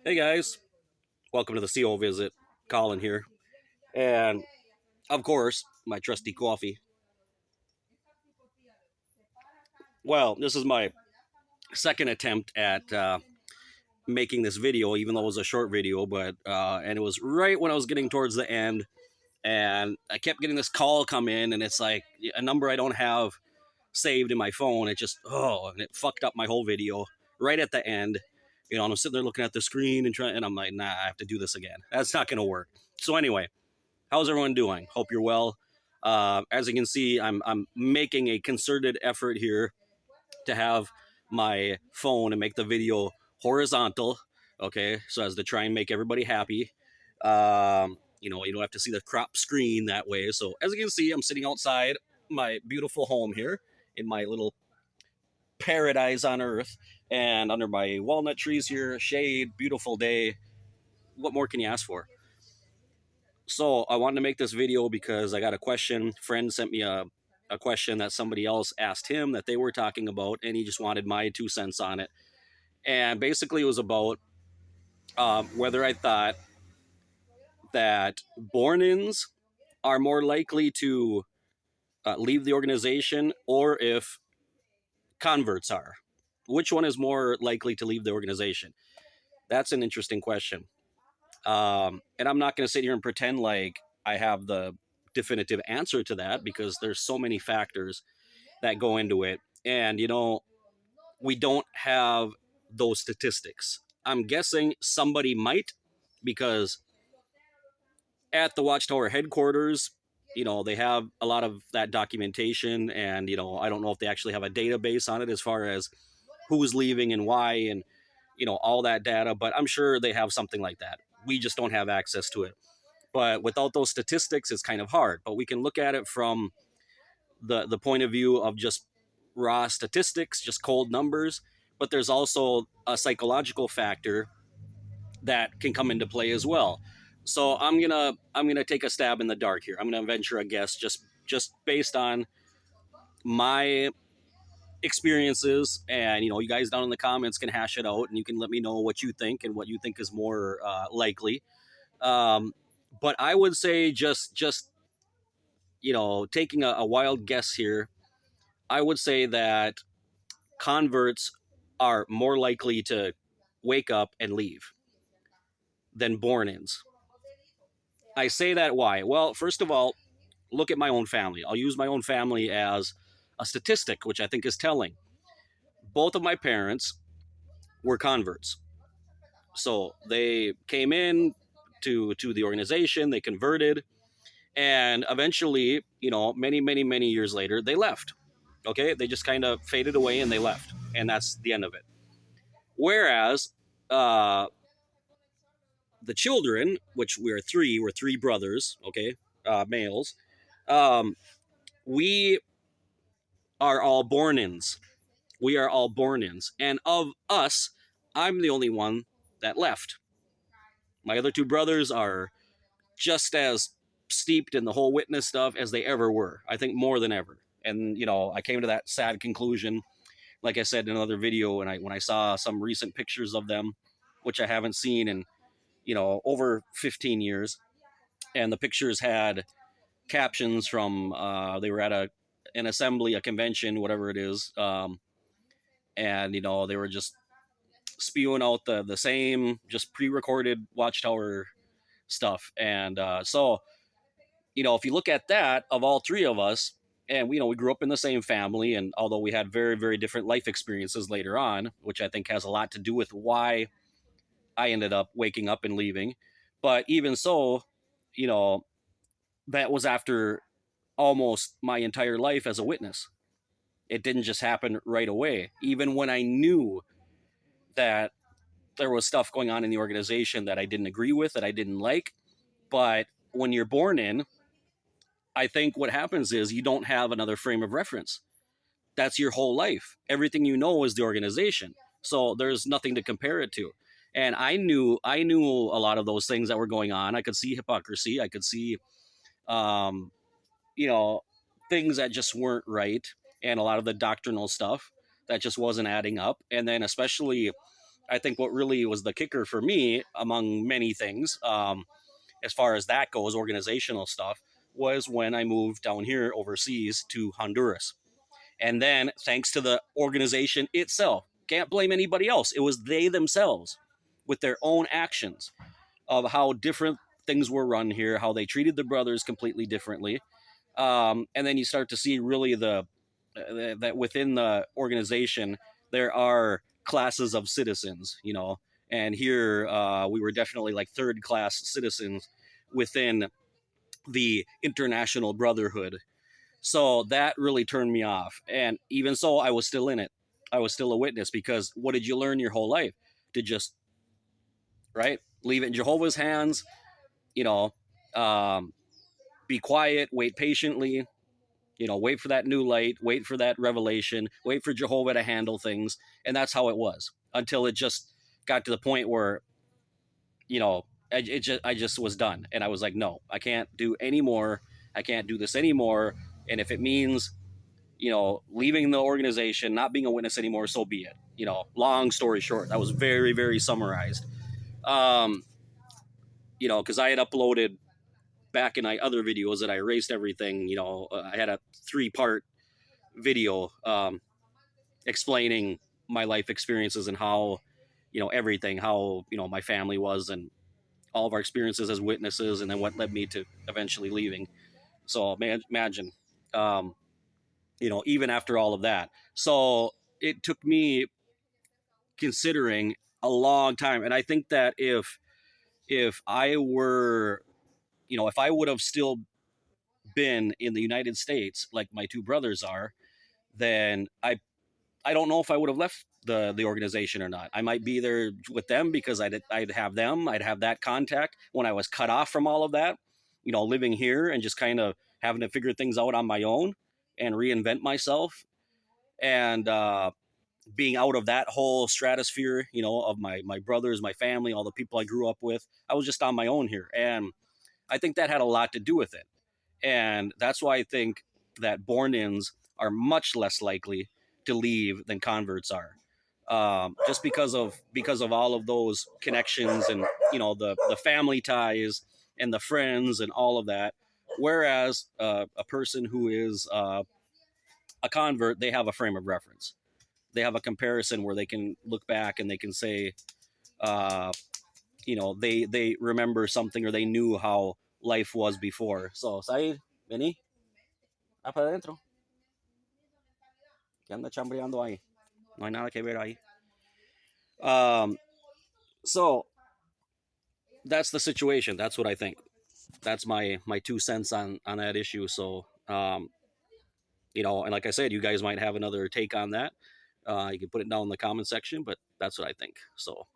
Hey guys, welcome to the CO visit. Colin here. And of course, my trusty coffee. Well, this is my second attempt at making this video, even though it was a short video, and it was right when I was getting towards the end. And I kept getting this call come in, and it's like a number I don't have saved in my phone. And it fucked up my whole video right at the end. And I'm sitting there looking at the screen and I'm like, nah, I have to do this again. That's not going to work. So anyway, how's everyone doing? Hope you're well. As you can see, I'm making a concerted effort here to have my phone and make the video horizontal. Okay, so as to try and make everybody happy. You don't have to see the crop screen that way. So as you can see, I'm sitting outside my beautiful home here in my little paradise on earth, and under my walnut trees here, shade, beautiful day. What more can you ask for? So I wanted to make this video because I got a question. A friend sent me a question that somebody else asked him that they were talking about, and he just wanted my 2 cents on it. And basically it was about whether I thought that born-ins are more likely to leave the organization, or if converts are. Which one is more likely to leave the organization? That's an interesting question. And I'm not going to sit here and pretend like I have the definitive answer to that, because there's so many factors that go into it. And, we don't have those statistics. I'm guessing somebody might, because at the Watchtower headquarters, they have a lot of that documentation, and, I don't know if they actually have a database on it as far as who's leaving and why, and, all that data, but I'm sure they have something like that. We just don't have access to it. But without those statistics, it's kind of hard. But we can look at it from the point of view of just raw statistics, just cold numbers. But there's also a psychological factor that can come into play as well. So I'm gonna take a stab in the dark here. I'm gonna venture a guess just based on my experiences, and you guys down in the comments can hash it out, and you can let me know what you think and what you think is more likely. But I would say just taking a wild guess here, I would say that converts are more likely to wake up and leave than born-ins. I say that why? Well, first of all, look at my own family. I'll use my own family as a statistic, which I think is telling. Both of my parents were converts. So they came in to the organization, they converted, and eventually, many years later, they left. Okay, they just kind of faded away and they left, and that's the end of it. Whereas the children, which we're three brothers, okay, males, we are all born-ins. We are all born-ins, and of us, I'm the only one that left. My other two brothers are just as steeped in the whole witness stuff as they ever were. I think more than ever. And I came to that sad conclusion, like I said in another video, when I saw some recent pictures of them, which I haven't seen in over 15 years, and the pictures had captions from they were at an assembly, a convention, whatever it is, and they were just spewing out the same just pre-recorded Watchtower stuff. And so if you look at that, of all three of us, and we grew up in the same family, and although we had very, very different life experiences later on, which I think has a lot to do with why I ended up waking up and leaving. But even so, that was after almost my entire life as a witness. It didn't just happen right away. Even when I knew that there was stuff going on in the organization that I didn't agree with, that I didn't like. But when you're born in, I think what happens is you don't have another frame of reference. That's your whole life. Everything you know is the organization. So there's nothing to compare it to. And I knew a lot of those things that were going on. I could see hypocrisy. I could see, things that just weren't right, and a lot of the doctrinal stuff that just wasn't adding up. And then especially I think what really was the kicker for me, among many things, as far as that goes, organizational stuff, was when I moved down here overseas to Honduras. And then, thanks to the organization itself, can't blame anybody else. It was they themselves with their own actions of how different things were run here, how they treated the brothers completely differently. And then you start to see really that within the organization, there are classes of citizens, you know, and here we were definitely like third class citizens within the international brotherhood. So that really turned me off. And even so, I was still in it. I was still a witness because what did you learn your whole life? To just, right? Leave it in Jehovah's hands, you know, um, be quiet, wait patiently, you know, wait for that new light, wait for that revelation, wait for Jehovah to handle things. And that's how it was until it just got to the point where, you know, I just was done. And I was like, no, I can't do any more. I can't do this anymore. And if it means, you know, leaving the organization, not being a witness anymore, so be it. You know, long story short, that was very, very summarized. Um, you know, because I had uploaded back in my other videos that I erased everything. You know, I had a 3-part video explaining my life experiences and how, you know, everything, how, you know, my family was and all of our experiences as witnesses, and then what led me to eventually leaving. So imagine, um, you know, even after all of that. So it took me considering a long time. And I think that if I were, you know, if I would have still been in the United States like my two brothers are, then I don't know if I would have left the organization or not. I might be there with them because I'd have them. I'd have that contact when I was cut off from all of that, you know, living here and just kind of having to figure things out on my own and reinvent myself. And being out of that whole stratosphere, you know, of my brothers, my family, all the people I grew up with, I was just on my own here. And I think that had a lot to do with it. And that's why I think that born-ins are much less likely to leave than converts are. Just because of all of those connections and, you know, the family ties and the friends and all of that. Whereas a person who is a convert, they have a frame of reference. They have a comparison where they can look back and they can say, uh, you know, they remember something or they knew how life was before. So, Said, vení, para adentro. Que anda chambreando ahí. No hay nada que ver ahí. Um, so that's the situation. That's what I think. That's my 2 cents on that issue. So, you know, and like I said, you guys might have another take on that. You can put it down in the comment section, but that's what I think. So,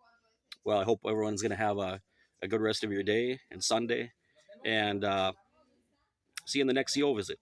well, I hope everyone's gonna have a good rest of your day and Sunday, and see you in the next CO visit.